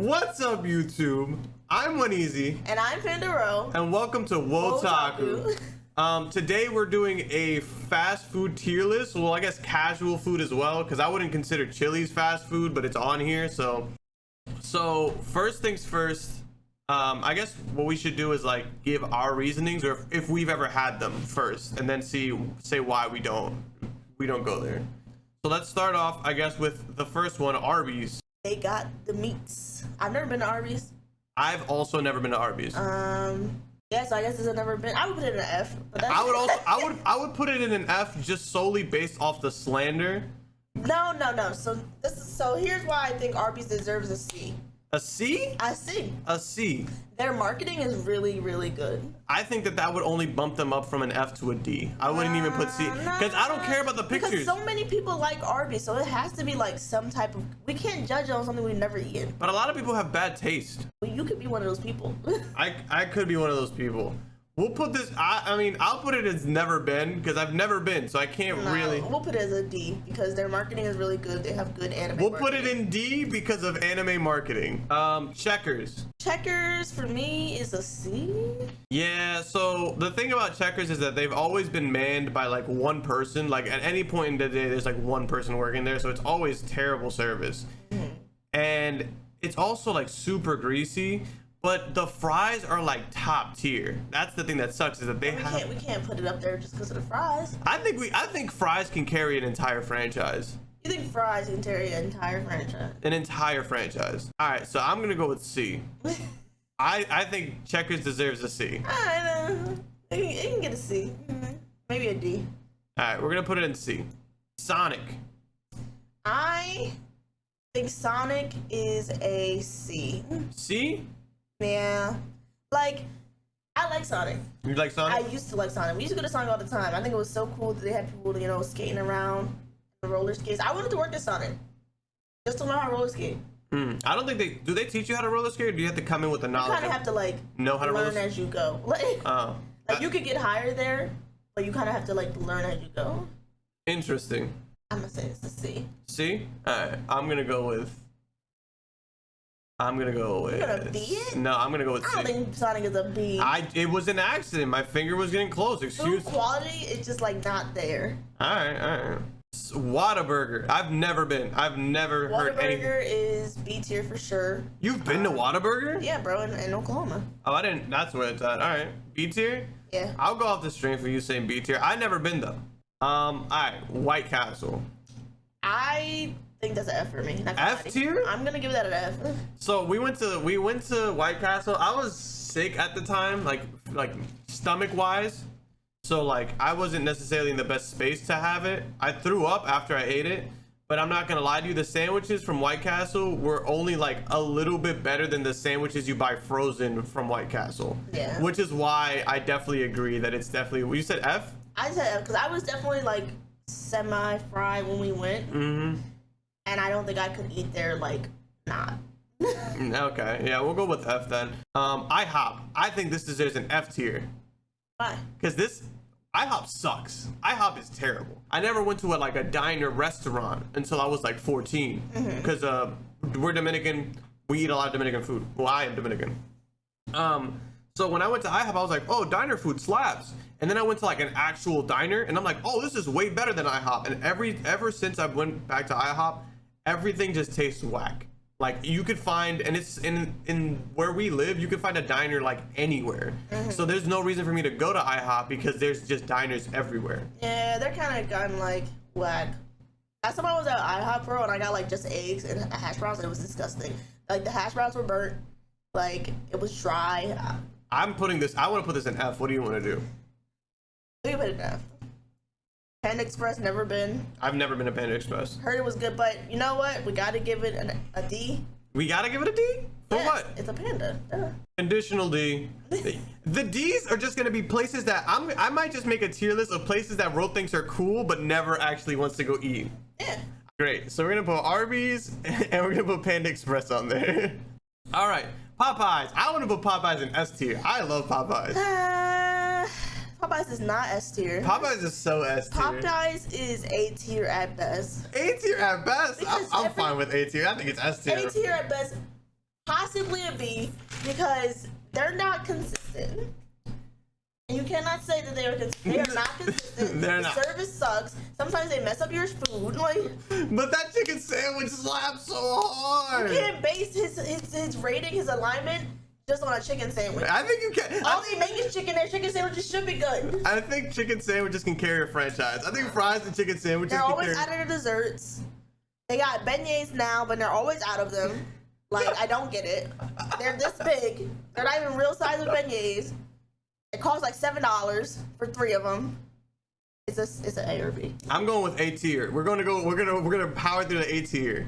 What's up, YouTube? I'm Uneasy. And I'm Panera. And welcome to Wotaku. Today we're doing a fast food tier list. Well, I guess casual food as well, because I wouldn't consider Chili's fast food, but it's on here. So first things first, I guess what we should do is like give our reasonings, or if we've ever had them first, and then say why we don't go there. So let's start off, I guess, with the first one, Arbys. They got the meats. I've never been to Arbys. I've also never been to Arbys. Yeah, so I guess it's never been. I would put it in an F. But that's I would put it in an F just solely based off the slander. No. So here's why I think Arbys deserves a C. A C? A C. A C. Their marketing is really, really good. I think that would only bump them up from an F to a D. I wouldn't even put C, because I don't care about the pictures. Because so many people like Arbys, so it has to be like some type of. We can't judge on something we've never eaten. But a lot of people have bad taste. Well, you could be one of those people. I could be one of those people. We'll put this. I mean, I'll put it as never been, because I've never been, so I can't really. We'll put it as a D because their marketing is really good. They have good anime. We'll put it in D because of anime marketing. Checkers. Checkers for me is a C. Yeah, so the thing about Checkers is that they've always been manned by like one person. Like at any point in the day, there's like one person working there, so it's always terrible service. And it's also like super greasy. But the fries are like top tier. That's the thing that sucks, is that we can't put it up there just because of the fries. I think fries can carry an entire franchise. You think fries can carry an entire franchise? An entire franchise. All right, so I'm gonna go with C. I think Checkers deserves a C. I know. It can get a C. Maybe a D. All right, we're gonna put it in C. Sonic. I think Sonic is a C. C? Yeah, like I like Sonic. You like Sonic? I used to like Sonic. We used to go to Sonic all the time. I think it was so cool that they had people, you know, skating around the roller skates. I wanted to work at Sonic just to learn how to roller skate. I don't think do they teach you how to roller skate, or do you have to come in with the knowledge? You kind of have to like know how to learn as you go. Like you could get hired there, but you kind of have to like learn as you go. Interesting. I'm gonna say it's a C. C? All right, I'm gonna go with. You're gonna B it? No, I'm gonna go with C. I don't think Sonic is a B. It was an accident. My finger was getting close. Excuse. Food quality, it's just like not there. All right. Whataburger. I've never heard anything. Whataburger is B tier for sure. You've been to Whataburger? Yeah, bro, in Oklahoma. Oh, I didn't. That's where it's at. All right, B tier. Yeah. I'll go off the strength for you saying B tier. I never been though. All right, White Castle. I think that's an F for me. F tier? I'm gonna give that an F. So we went to White Castle. I was sick at the time, like stomach wise. So like I wasn't necessarily in the best space to have it. I threw up after I ate it, but I'm not gonna lie to you, the sandwiches from White Castle were only like a little bit better than the sandwiches you buy frozen from White Castle. Yeah. Which is why I definitely agree that it's definitely. You said F? I said F because I was definitely like semi-fried when we went. And I don't think I could eat there like not. Okay, yeah, we'll go with F then. IHOP. I think this deserves an F tier. Why? Because this IHOP sucks. IHOP is terrible. I never went to a diner restaurant until I was like 14. Because we're Dominican. We eat a lot of Dominican food. Well, I am Dominican. So when I went to IHOP, I was like, oh, diner food slaps. And then I went to like an actual diner, and I'm like, oh, this is way better than IHOP. And ever since I went back to IHOP, everything just tastes whack. Like you could find, and it's in where we live, you can find a diner like anywhere. So there's no reason for me to go to IHOP because there's just diners everywhere. Yeah, they're kind of gotten like whack. Last time I was at IHOP, bro, and I got like just eggs and hash browns, and it was disgusting. Like the hash browns were burnt, like it was dry. I want to put this in F. What do you want to do? We put it in F. Panda Express, never been. I've never been to Panda Express. Heard it was good, but you know what? We gotta give it a D. We gotta give it a D? For what? It's a panda. Conditional D. The D's are just gonna be places that I might just make a tier list of places that Ro thinks are cool, but never actually wants to go eat. Yeah. Great. So we're gonna put Arbys and we're gonna put Panda Express on there. All right, Popeyes. I want to put Popeyes in S tier. I love Popeyes. Popeyes is not S tier. Popeyes is so S tier. Popeyes is A tier at best. A tier at best? I'm fine with A tier. I think it's S tier. A tier at best. possibly a B because they're not consistent. You cannot say that they are consistent. They are not consistent. They're the not. service sucks. Sometimes they mess up your food. Like, But that chicken sandwich slaps so hard. you can't base his rating, his alignment, just on a chicken sandwich. I think you can. All they make is chicken. Their chicken sandwiches should be good. I think chicken sandwiches can carry a franchise. I think fries and chicken sandwiches They're can always carry. out of their desserts. They got beignets now, but they're always out of them. Like, I don't get it. They're this big. They're not even real size of beignets. It costs like $7 for 3 of them. It's an A or B. I'm going with A tier. We're gonna power through the A tier.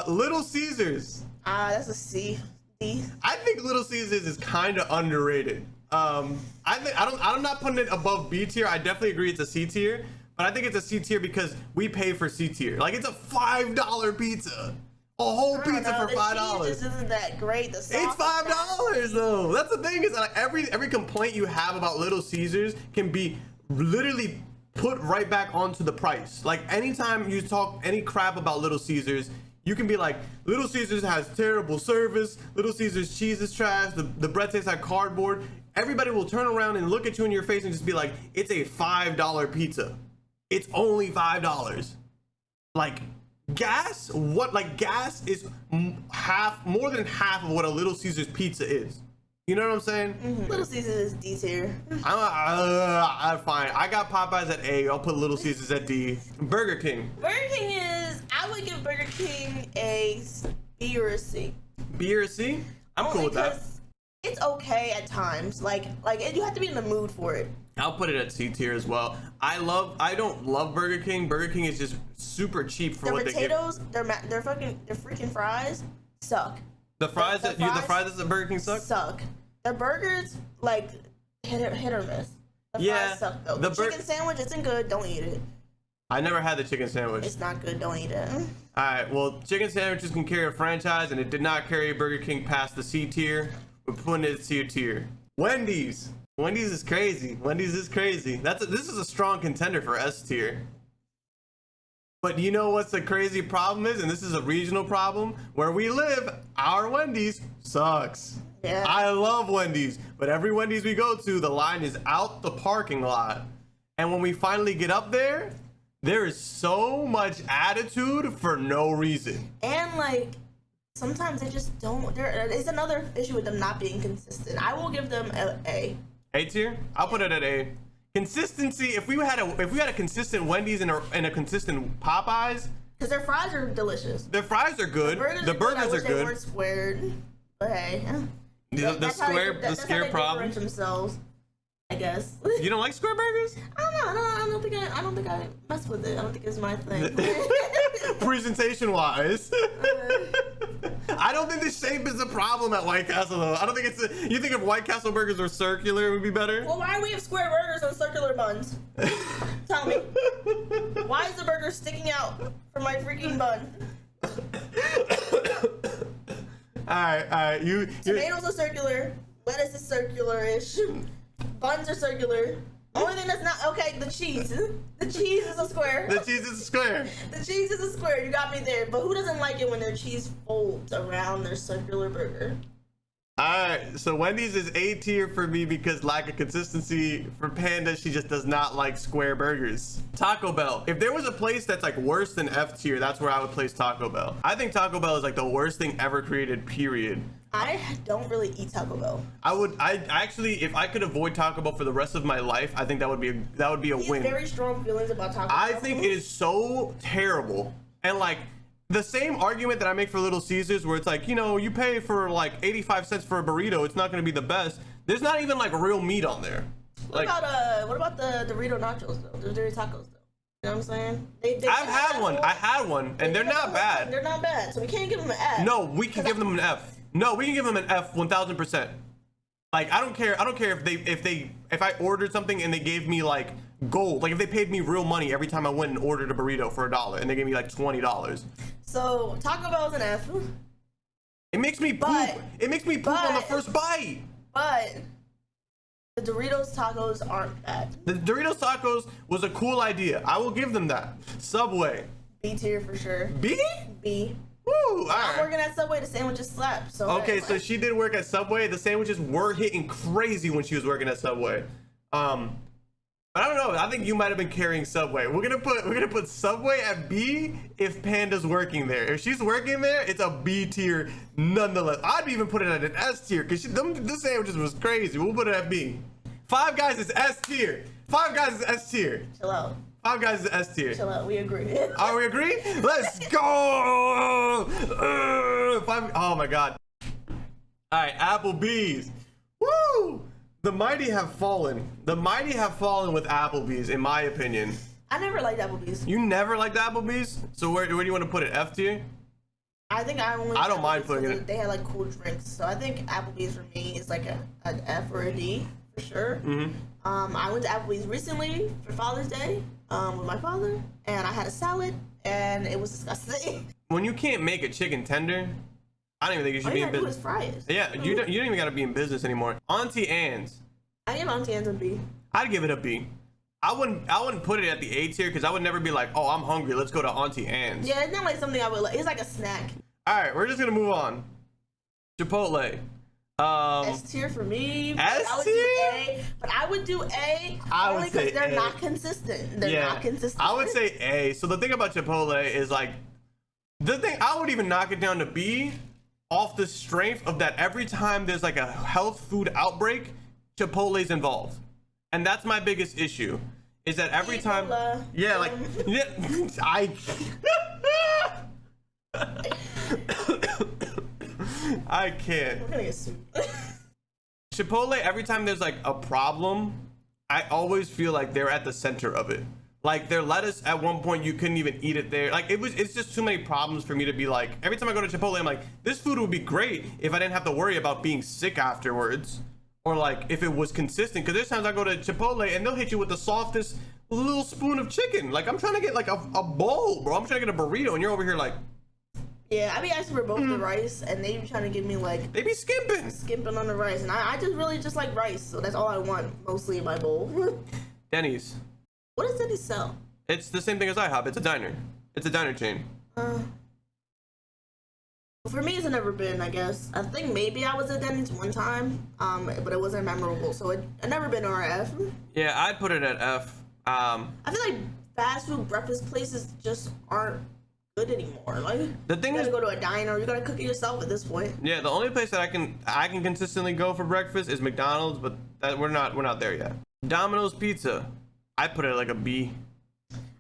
Little Caesars. That's a C. D. I think Little Caesars is kind of underrated. I'm not putting it above B tier. I definitely agree it's a C tier, but I think it's a C tier because we pay for C tier. Like, it's a $5 pizza. A whole pizza for $5. The cheese just isn't that great. The sauce It's $5 though. That's the thing, is that like every complaint you have about Little Caesars can be literally put right back onto the price. Like, anytime you talk any crap about Little Caesars, you can be like, Little Caesars has terrible service. Little Caesars cheese is trash. The bread tastes like cardboard. Everybody will turn around and look at you in your face and just be like, it's a $5 pizza. It's only $5. Like, gas is more than half of what a Little Caesars pizza is. You know what I'm saying? Mm-hmm. Little Caesars is D tier. I'm fine. I got Popeyes at A. I'll put Little Caesars at D. Burger King. Burger King I would give Burger King a B or a C. B or a C? I'm cool with that. It's okay at times. Like you have to be in the mood for it. I'll put it at C tier as well. I don't love Burger King. Burger King is just super cheap for what they give. Their freaking fries suck. The fries at the Burger King suck? Their burgers, like, hit or miss. The fries suck though. The chicken sandwich isn't good, don't eat it. I never had the chicken sandwich. It's not good, don't eat it. Alright, well, chicken sandwiches can carry a franchise, and it did not carry Burger King past the C tier. We're putting it at C tier. Wendy's. Wendy's is crazy. Wendy's is crazy. This is a strong contender for S tier. But you know what's the crazy problem is? And this is a regional problem. Where we live, our Wendy's sucks. Yeah. I love Wendy's, but every Wendy's we go to, the line is out the parking lot. And when we finally get up there, there is so much attitude for no reason. And like, sometimes they just don't. There is another issue with them not being consistent. I will give them A. A tier? I'll put it at A. Consistency. If we had a consistent Wendy's and a consistent Popeyes, because their fries are delicious. Their fries are good. The burgers are good. They weren't squared. But hey, the square problem. Themselves, I guess. You don't like square burgers? I don't think I mess with it. I don't think it's my thing. Presentation wise. I don't think the shape is a problem at White Castle though. I don't think you think if White Castle burgers were circular, it would be better? Well, why do we have square burgers on circular buns? Tell me. Why is the burger sticking out from my freaking bun? Alright. Tomatoes are circular. Lettuce is circular-ish. Buns are circular. Only thing that's not okay, the cheese. The cheese is a square. The cheese is a square. The cheese is a square. You got me there. But who doesn't like it when their cheese folds around their circular burger? Alright, so Wendy's is A tier for me because lack of consistency. For Panda, she just does not like square burgers. Taco Bell. If there was a place that's like worse than F tier, that's where I would place Taco Bell. I think Taco Bell is like the worst thing ever created, period. I don't really eat Taco Bell. I actually, if I could avoid Taco Bell for the rest of my life, I think that would be a win. Very strong feelings about Taco Bell. I think it is so terrible. And like the same argument that I make for Little Caesars, where it's like, you know, you pay for like 85 cents for a burrito, it's not going to be the best. There's not even like real meat on there. What about the Dorito nachos though? The Dorito tacos though? You know what I'm saying? I've had one. I had one, and they're not bad. They're not bad, so we can't give them an F. No, we can give them an F. No, we can give them an F 1000%. Like, I don't care if I ordered something and they gave me like gold, like if they paid me real money every time I went and ordered a burrito for $1 and they gave me like $20. So Taco Bell's an F. It makes me poop. It makes me poop on the first bite. But the Doritos tacos aren't bad. The Doritos tacos was a cool idea. I will give them that. Subway. B tier for sure. B? B. Woo! All I'm right. working at Subway. The sandwiches slap. So Okay, so she did work at Subway. The sandwiches were hitting crazy when she was working at Subway. But I don't know. I think you might have been carrying Subway. We're gonna put Subway at B if Panda's working there. If she's working there, it's a B tier nonetheless. I'd even put it at an S tier because the sandwiches was crazy. We'll put it at B. Five Guys is S tier. Five Guys is S tier. Chill out. Five Guys is S tier. Chill out. We agree. Are we agree? Let's go! Oh my god. Alright, Applebee's. Woo! The mighty have fallen. The mighty have fallen with Applebee's, in my opinion. I never liked Applebee's. You never liked Applebee's? So where do you want to put it? F tier? I think I only. I don't mind Applebee's putting because it- They had like cool drinks, so I think Applebee's for me is like an F or a D for sure. I went to Applebee's recently for Father's Day with my father, and I had a salad, and it was disgusting. When you can't make a chicken tender, I don't even think you should All be you in gotta do is business. fry it. Yeah, you don't even gotta be in business anymore. Auntie Anne's. I give Auntie Anne's a B. I'd give it a B. I wouldn't put it at the A tier because I would never be like, oh, I'm hungry. Let's go to Auntie Anne's. Yeah, it's not like something I would like. It's like a snack. All right, we're just gonna move on. Chipotle. S tier for me. But S I would do tier? A, but I would do A I would only because say they're A. not consistent. They're not consistent. I would say A. So the thing about Chipotle is like, the thing I would even knock it down to B off the strength of that every time there's like a health food outbreak, Chipotle's involved. And that's my biggest issue. Is that every time, Ebola. yeah, like, yeah, I can't. We're gonna get sued. Chipotle, every time there's like a problem, I always feel like they're at the center of it. Like their lettuce at one point you couldn't even eat it there. Like it's just too many problems for me to be like, every time I go to Chipotle, I'm like, this food would be great if I didn't have to worry about being sick afterwards. Or like if it was consistent. Cause there's times I go to Chipotle and they'll hit you with the softest little spoon of chicken. Like I'm trying to get like a bowl, bro. I'm trying to get a burrito and you're over here like, Yeah, I be asking for both the rice, and they be trying to give me like they be skimping. skimping on the rice, and I just really just like rice, so that's all I want mostly in my bowl. Denny's. What does Denny sell? It's the same thing as IHOP. It's a diner. It's a diner chain. For me, it's never been. I guess I think maybe I was at Denny's one time, but it wasn't memorable, so it never been on F. Yeah, I'd put it at F. I feel like fast food breakfast places just aren't good anymore. Like The thing you is, gotta go to a diner, you gotta cook it yourself at this point. yeah, the only place that I can consistently go for breakfast is McDonald's, but that we're not there yet. Domino's Pizza, I put it at like a B.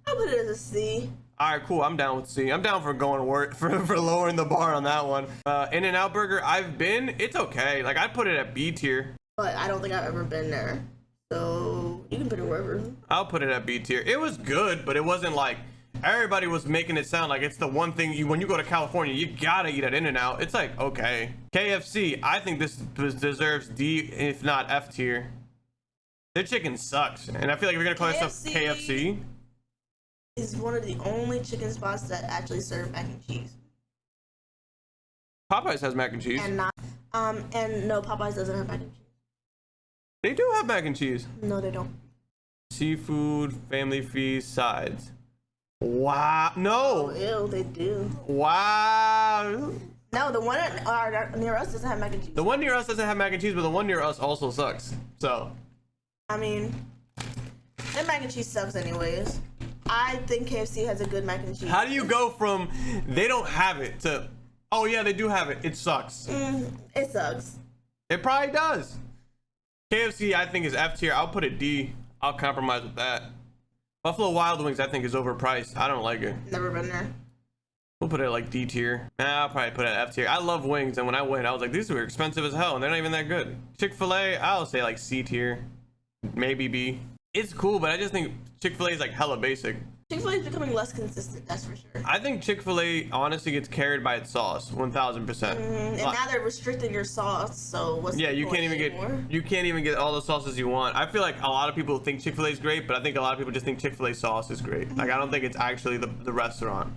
I put it as a C. All right, cool. I'm down with C. I'm down for going work for lowering the bar on that one. In-N-Out Burger, I've been. It's okay. Like I'd put it at B tier. But I don't think I've ever been there. So you can put it wherever. I'll put it at B tier. It was good, but it wasn't like everybody was making it sound like it's the one thing when you go to California, you gotta eat at In-N-Out. It's like, okay. KFC, I think this deserves D, if not F tier. Their chicken sucks. And I feel like if you're gonna call yourself KFC. Is one of the only chicken spots that actually serve mac and cheese. Popeyes has mac and cheese. And not, and no, Popeyes doesn't have mac and cheese. They do have mac and cheese. No, they don't. Seafood, family feast, sides. Wow. No. Oh, ew, they do. Wow. No, the one near us doesn't have mac and cheese. The one near us doesn't have mac and cheese, but the one near us also sucks. So. I mean, that mac and cheese sucks anyways. I think KFC has a good mac and cheese. How do you go from they don't have it to, oh yeah, they do have it, it sucks? It sucks. It probably does. KFC, I think, is F tier. I'll put it D. I'll compromise with that. Buffalo Wild Wings, I think, is overpriced. I don't like it. Never been there. We'll put it like D tier. I'll probably put it at F tier. I love wings, and when I went, I was like, these were expensive as hell, and they're not even that good. Chick-fil-A, I'll say like C tier. Maybe B. It's cool, but I just think Chick-fil-A is like hella basic. Chick-fil-A is becoming less consistent, that's for sure. I think Chick-fil-A honestly gets carried by its sauce, 1000%. And now they're restricting your sauce, so what's Yeah, the you point can't even anymore? get all the sauces you want. I feel like a lot of people think Chick-fil-A is great, but I think a lot of people just think Chick-fil-A sauce is great. Like I don't think it's actually the restaurant.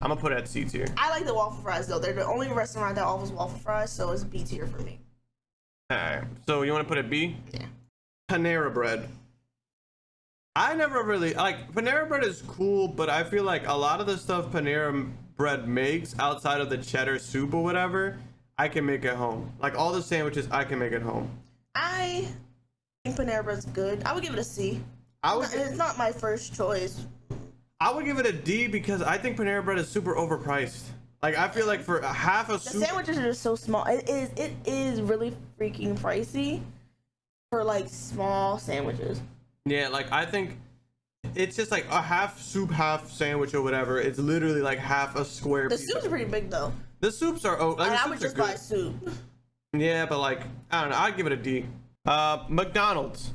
I'm gonna put it at C tier. I like the waffle fries though. They're the only restaurant that offers waffle fries, so it's B tier for me. All right. So you want to put it B? Yeah. Panera bread. I never really like Panera bread is cool, but I feel like a lot of the stuff Panera bread makes outside of the cheddar soup or whatever, I can make at home. Like all the sandwiches I can make at home. I think Panera Bread's good. I would give it a C. It's not my first choice. I would give it a D because I think Panera Bread is super overpriced. Like I feel like for half a soup, the sandwiches are just so small. It is really freaking pricey for like small sandwiches. Yeah, like I think it's just like a half soup, half sandwich or whatever. It's literally like half a square. The soup's pretty big though. The soups are I would just buy soup. Yeah, but like I don't know. I'd give it a D. McDonald's.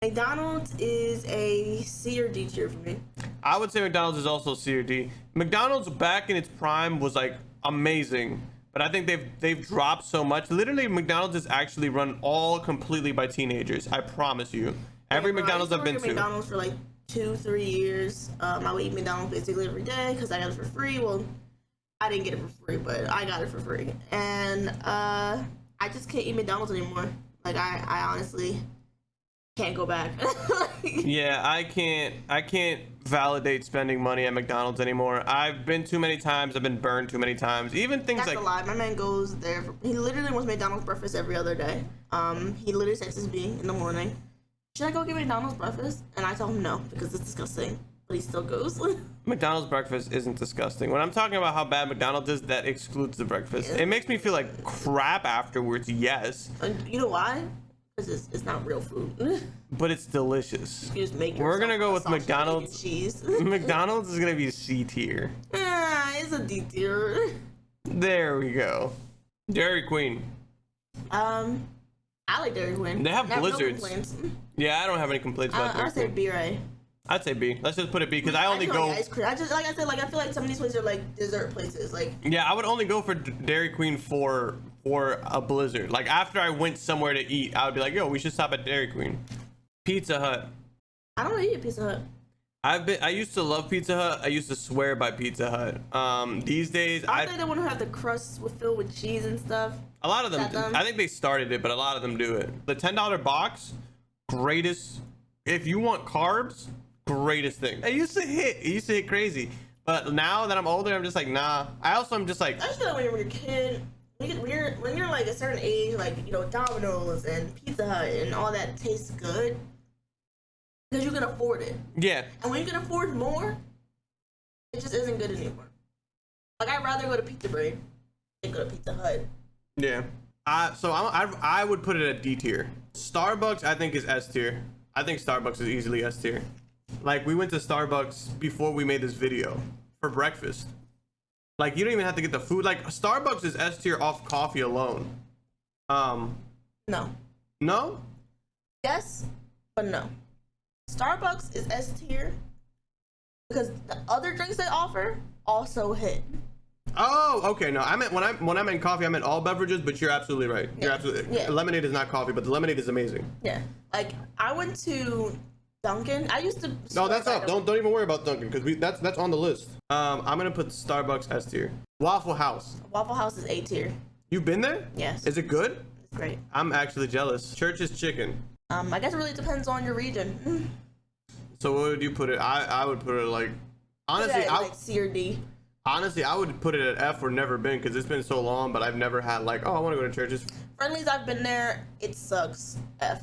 McDonald's is a C or D tier for me. I would say McDonald's is also C or D. McDonald's back in its prime was like amazing, but I think they've dropped so much. Literally, McDonald's is actually run all completely by teenagers. I promise you. Every McDonald's I've been to. McDonald's for like 2-3 years. I would eat McDonald's basically every day because I got it for free. Well, I didn't get it for free, but I got it for free, and I just can't eat McDonald's anymore. Like I honestly can't go back. Yeah, I can't validate spending money at McDonald's anymore. I've been too many times. I've been burned too many times. Even things That's like a lie. My man goes there. He literally wants McDonald's breakfast every other day. He literally texts me in the morning, should I go get McDonald's breakfast? And I tell him no because it's disgusting. But he still goes. McDonald's breakfast isn't disgusting. When I'm talking about how bad McDonald's is, that excludes the breakfast. Yeah. It makes me feel like crap afterwards, yes. You know why? Because it's not real food. But it's delicious. You just make We're gonna go with sausage, McDonald's. cheese. McDonald's is gonna be C tier. It's a D tier. There we go. Dairy Queen. I like Dairy Queen. They have no blizzards. complaints. Yeah, I don't have any complaints about Dairy I'd say Queen. B or A. I'd say B. Let's just put it B because I only go. Like ice cream. I just like I said, like I feel like some of these places are like dessert places. Like Yeah, I would only go for Dairy Queen for a blizzard. Like after I went somewhere to eat, I would be like, yo, we should stop at Dairy Queen. Pizza Hut. I don't really eat at Pizza Hut. I used to love Pizza Hut. I used to swear by Pizza Hut. These days, I think they want to have the crust filled with cheese and stuff. a lot of them. I think they started it, but a lot of them do it. The $10 box, greatest. If you want carbs, greatest thing. It used to hit crazy, but now that I'm older, I'm just like, nah. I also am just like. I just feel like when you're a kid, when you're like a certain age, like Domino's and Pizza Hut and all that tastes good because you can afford it. Yeah. And when you can afford more, it just isn't good anymore. Like I'd rather go to Pizza Brain than go to Pizza Hut. Yeah. So I would put it at D tier. Starbucks I think is S tier. I think Starbucks is easily S tier. Like we went to Starbucks before we made this video for breakfast. Like you don't even have to get the food. Like Starbucks is S tier off coffee alone. No. No? Yes, but no. Starbucks is S tier because the other drinks they offer also hit. Oh, okay. No, I meant when I meant coffee, I meant all beverages. But you're absolutely right. You're absolutely. Yeah. Lemonade is not coffee, but the lemonade is amazing. Yeah, like I went to Dunkin. I used to. No, that's up. Don't even worry about Dunkin' because that's on the list. I'm gonna put Starbucks S tier. Waffle House. Waffle House is A tier. You've been there? Yes. Is it good? It's great. I'm actually jealous. Church's Chicken. I guess it really depends on your region. So what would you put it? I would put it like honestly, Yeah, like C or D. Honestly, I would put it at F or never been because it's been so long, but I've never had like, oh, I want to go to Church's. Friendlies I've been there, it sucks. F.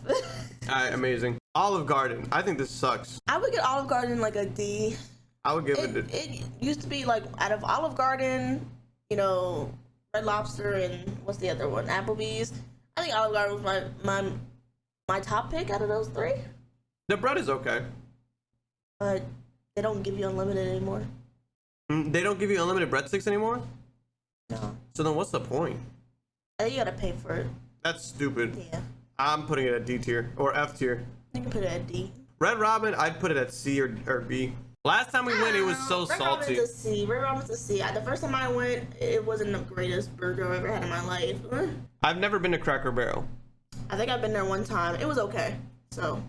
Alright, amazing. Olive Garden. I think this sucks. I would get Olive Garden like a D. I would give it. It used to be like out of Olive Garden, Red Lobster and what's the other one? Applebee's. I think Olive Garden was my top pick out of those three. The bread is okay. But they don't give you unlimited anymore. They don't give you unlimited breadsticks anymore? No. So then what's the point? I think you gotta pay for it. That's stupid. Yeah. I'm putting it at D tier or F tier. You can put it at D. Red Robin, I'd put it at C or B. Last time we went, it was so Red salty. Robin's a C. Red Robin's a C. The first time I went, it wasn't the greatest burger I've ever had in my life. I've never been to Cracker Barrel. I think I've been there one time. It was okay. So,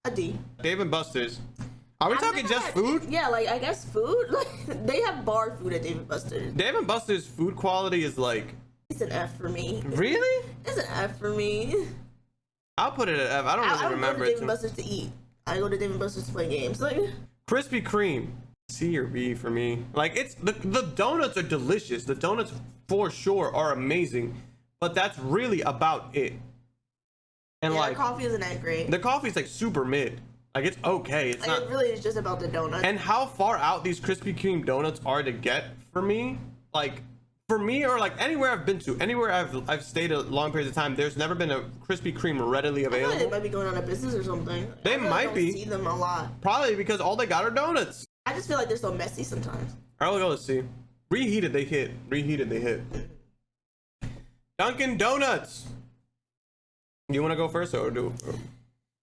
a D. Dave and Buster's. Are we talking just food? Yeah, like I guess food. Like they have bar food at Dave & Buster's. Dave and Buster's food quality is like. It's an F for me. Really? It's an F for me. I'll put it at F. I don't really remember I it. go to Dave & Buster's to eat. I go to Dave & Buster's to play games. Like Krispy Kreme. C or B for me. Like, it's the donuts are delicious. The donuts for sure are amazing, but that's really about it. And yeah, like, the coffee isn't that great. the coffee's like super mid. Like, it's okay. It's like, not. it really is just about the donut. And how far out these Krispy Kreme donuts are to get for me, like for me or like anywhere I've been to, anywhere I've stayed a long period of time, there's never been a Krispy Kreme readily I feel available. like they might be going out of business or something. They I really might don't be. see them a lot. Probably because all they got are donuts. I just feel like they're so messy sometimes. All right, let's see. Reheated, they hit. Reheated, they hit. Dunkin' Donuts. You want to go first or do?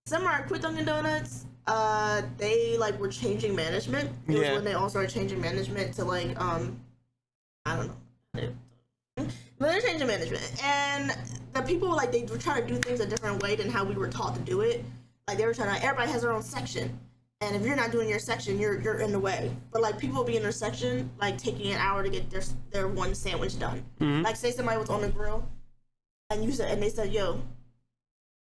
Somewhere I quit Dunkin' Donuts. They like were changing management. It was when they all started changing management to like I don't know. But they're changing management, and the people like they were trying to do things a different way than how we were taught to do it. Like they were trying to. Everybody has their own section, and if you're not doing your section, you're in the way. But like people be in their section, like taking an hour to get their one sandwich done. Mm-hmm. Like say somebody was on the grill, and they said, "Yo,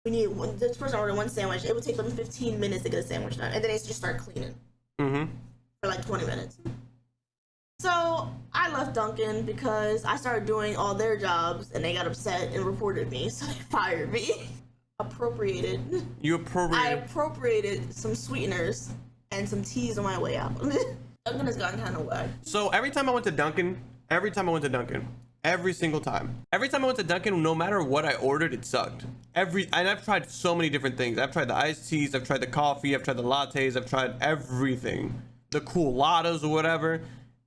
we need this person ordered one sandwich." It would take them 15 minutes to get a sandwich done, and then they just start cleaning for like 20 minutes. So I left Dunkin' because I started doing all their jobs, and they got upset and reported me, so they fired me. You appropriated. I appropriated some sweeteners and some teas on my way out. Dunkin' has gotten kind of whack. So every time I went to Dunkin', every single time, I went to Dunkin', no matter what I ordered, it sucked. And I've tried so many different things. I've tried the iced teas, I've tried the coffee, I've tried the lattes, I've tried everything. The culottes or whatever.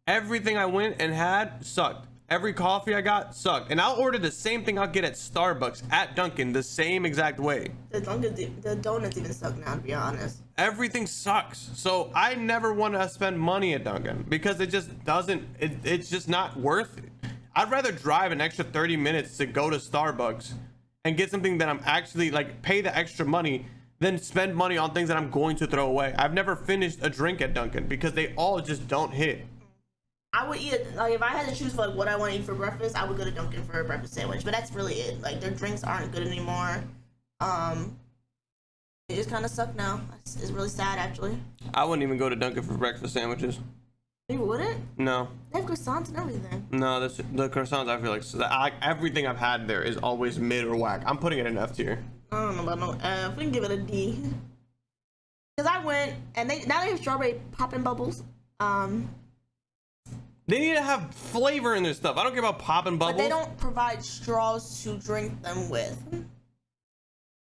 Everything I went and had sucked. Every coffee I got sucked. And I'll order the same thing I'll get at Starbucks, at Dunkin', the same exact way. The donuts even suck now, to be honest. Everything sucks. So I never want to spend money at Dunkin' because it just doesn't, it's just not worth it. I'd rather drive an extra 30 minutes to go to Starbucks and get something that I'm actually like pay the extra money than spend money on things that I'm going to throw away. I've never finished a drink at Dunkin' because they all just don't hit. I would eat it, like if I had to choose for like what I want to eat for breakfast, I would go to Dunkin' for a breakfast sandwich. But that's really it. Like their drinks aren't good anymore. They just kind of suck now. It's really sad actually. I wouldn't even go to Dunkin' for breakfast sandwiches. You wouldn't? No. They have croissants and everything. No, the croissants I feel like everything I've had there is always mid or whack. I'm putting it in F tier. I don't know about no F. We can give it a D. Cause I went and now they have strawberry popping bubbles. They need to have flavor in their stuff. I don't care about popping bubbles. But they don't provide straws to drink them with.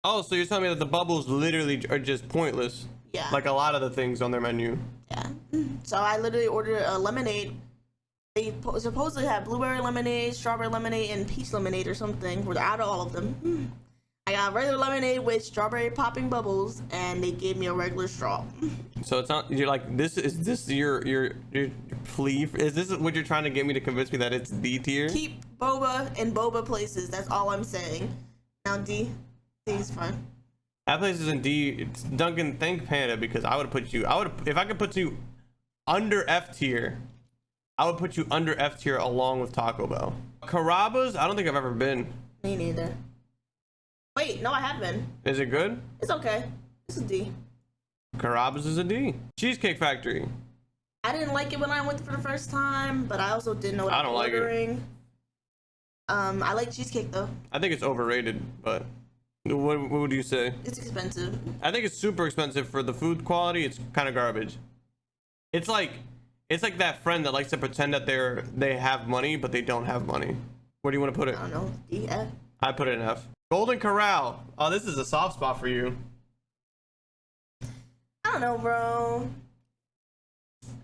Oh, so you're telling me that the bubbles literally are just pointless? Yeah. Like a lot of the things on their menu. Yeah. So I literally ordered a lemonade. They supposedly have blueberry lemonade, strawberry lemonade, and peach lemonade or something. We're out of all of them. I got regular lemonade with strawberry popping bubbles, and they gave me a regular straw. So it's not, you're like, this your plea? Is this what you're trying to get me to convince me that it's D tier? Keep boba in boba places. That's all I'm saying. Now D is fine. That place is in D. It's Dunkin', thank Panera, because I would put you, if I could put you under F tier, I would put you under F tier along with Taco Bell. Carrabba's, I don't think I've ever been. Me neither. Wait, no, I have been. Is it good? It's okay. It's a D. Carrabba's is a D. Cheesecake Factory. I didn't like it when I went for the first time, but I also didn't know what I was ordering. I like cheesecake though. I think it's overrated, but what would you say? It's expensive. I think it's super expensive for the food quality. It's kind of garbage. It's like that friend that likes to pretend that they have money, but they don't have money. Where do you want to put it? I don't know. D, F. I put it in F. Golden Corral. Oh, this is a soft spot for you. I don't know, bro.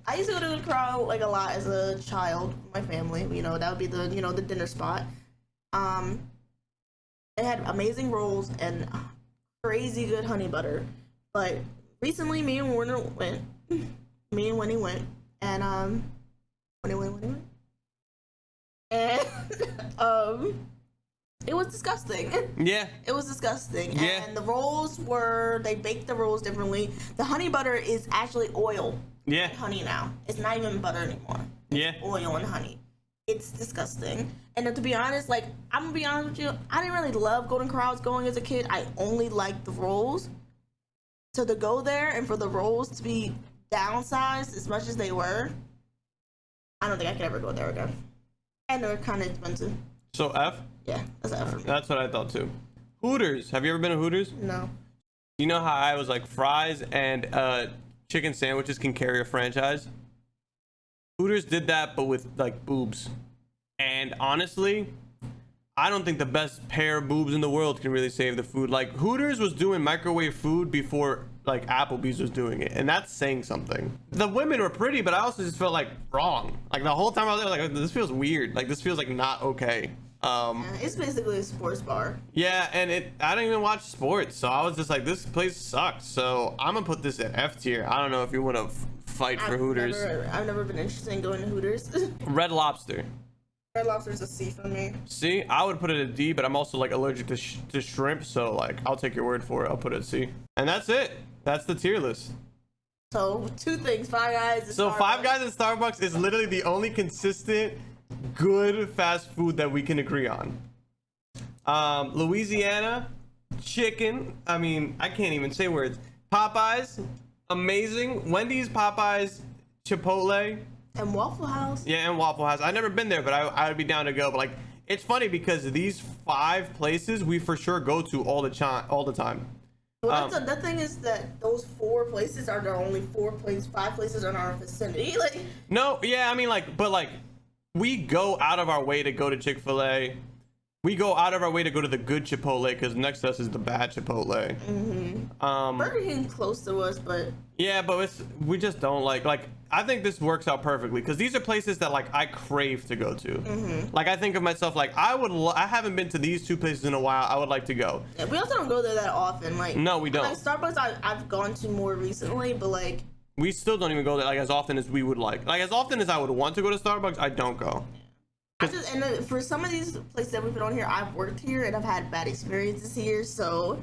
I used to go to the Corral like a lot as a child with my family. You know, that would be the, the dinner spot. It had amazing rolls and crazy good honey butter. But recently me and Winnie went. And Winnie went. And it was disgusting. Yeah. It was disgusting. Yeah. And the rolls they baked the rolls differently. The honey butter is actually oil. Yeah. Honey now. It's not even butter anymore. Yeah. It's oil and honey. It's disgusting. And to be honest, like, I'm gonna be honest with you, I didn't really love Golden Corral's going as a kid. I only liked the rolls. So to go there and for the rolls to be downsized as much as they were, I don't think I could ever go there again. And they're kind of expensive. So F? Yeah, that's an F for me. That's what I thought too. Hooters. Have you ever been to Hooters? No. You know how I was like fries and chicken sandwiches can carry a franchise? Hooters did that, but with like boobs. And honestly, I don't think the best pair of boobs in the world can really save the food. Like Hooters was doing microwave food before like Applebee's was doing it, and that's saying something. The women were pretty, but I also just felt like wrong. Like the whole time I was there, like this feels weird. Like this feels like not okay. Yeah, it's basically a sports bar. Yeah, and I don't even watch sports, so I was just like, this place sucks. So I'm gonna put this at F tier. I don't know if you want to fight for Hooters. I've never been interested in going to Hooters. Red Lobster. Red Lobster's a C for me. C, I would put it at D, but I'm also like allergic to shrimp, so like I'll take your word for it. I'll put it at C. And that's it. That's the tier list. So 2 things: Five Guys. And So Starbucks. Five Guys and Starbucks is literally the only consistent good fast food that we can agree on. Louisiana chicken. I mean, I can't even say words. Popeyes, amazing. Wendy's, Popeyes, Chipotle. And Waffle House. Yeah, and Waffle House. I've never been there, but I would be down to go. But like, it's funny because these 5 places we for sure go to all the time. Well, the thing is that those 4 places are the only 5 places in our vicinity. Like, no, yeah, I mean, like, but like, we go out of our way to go to Chick-fil-A. We go out of our way to go to the good Chipotle because next to us is the bad Chipotle. Burger King's close to us, but yeah, but we just don't like. I think this works out perfectly because these are places that like I crave to go to. Like I think of myself like I haven't been to these 2 places in a while. I would like to go. yeah, we also don't go there that often. Like, No, we don't. Like Starbucks, I've gone to more recently, but like, We still don't even go there like as often as we would like. Like as often as I would want to go to Starbucks, I don't go. For some of these places that we put on here, I've worked here and I've had bad experiences here, so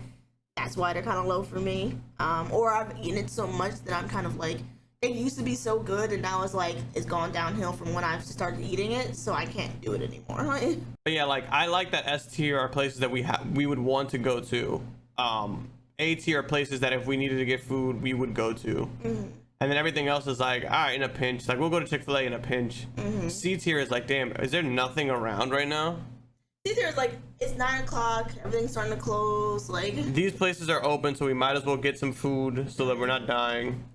that's why they're kind of low for me. Or I've eaten it so much that I'm kind of like, it used to be so good and now it's gone downhill from when I started eating it, so I can't do it anymore. But yeah, like I like that S tier are places that we would want to go to. A tier are places that if we needed to get food, we would go to. And then everything else is like, all right, in a pinch. Like we'll go to Chick-fil-A in a pinch. C tier is like, damn, is there nothing around right now? C tier is like, it's 9 o'clock, everything's starting to close. Like, These places are open, so we might as well get some food so that we're not dying.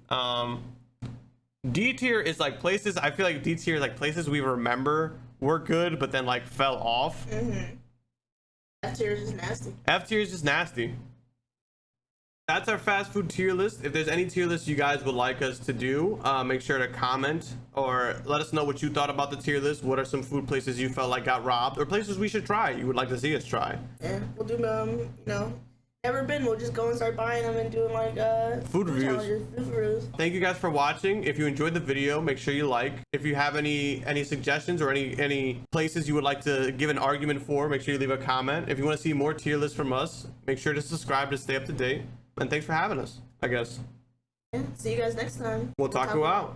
D tier is like places, I feel like D tier is like places we remember were good, but then like fell off. F tier is just nasty. F tier is just nasty. That's our fast food tier list. If there's any tier list you guys would like us to do, make sure to comment or let us know what you thought about the tier list. What are some food places you felt like got robbed or places we should try you would like to see us try? Yeah, we'll do never been. We'll just go and start buying them and doing like food reviews. challenges, food reviews. Thank you guys for watching. If you enjoyed the video, make sure you like. If you have any suggestions or any places you would like to give an argument for, make sure you leave a comment. If you want to see more tier lists from us, make sure to subscribe to stay up to date. And thanks for having us, I guess. Yeah, see you guys next time. Wotaku out.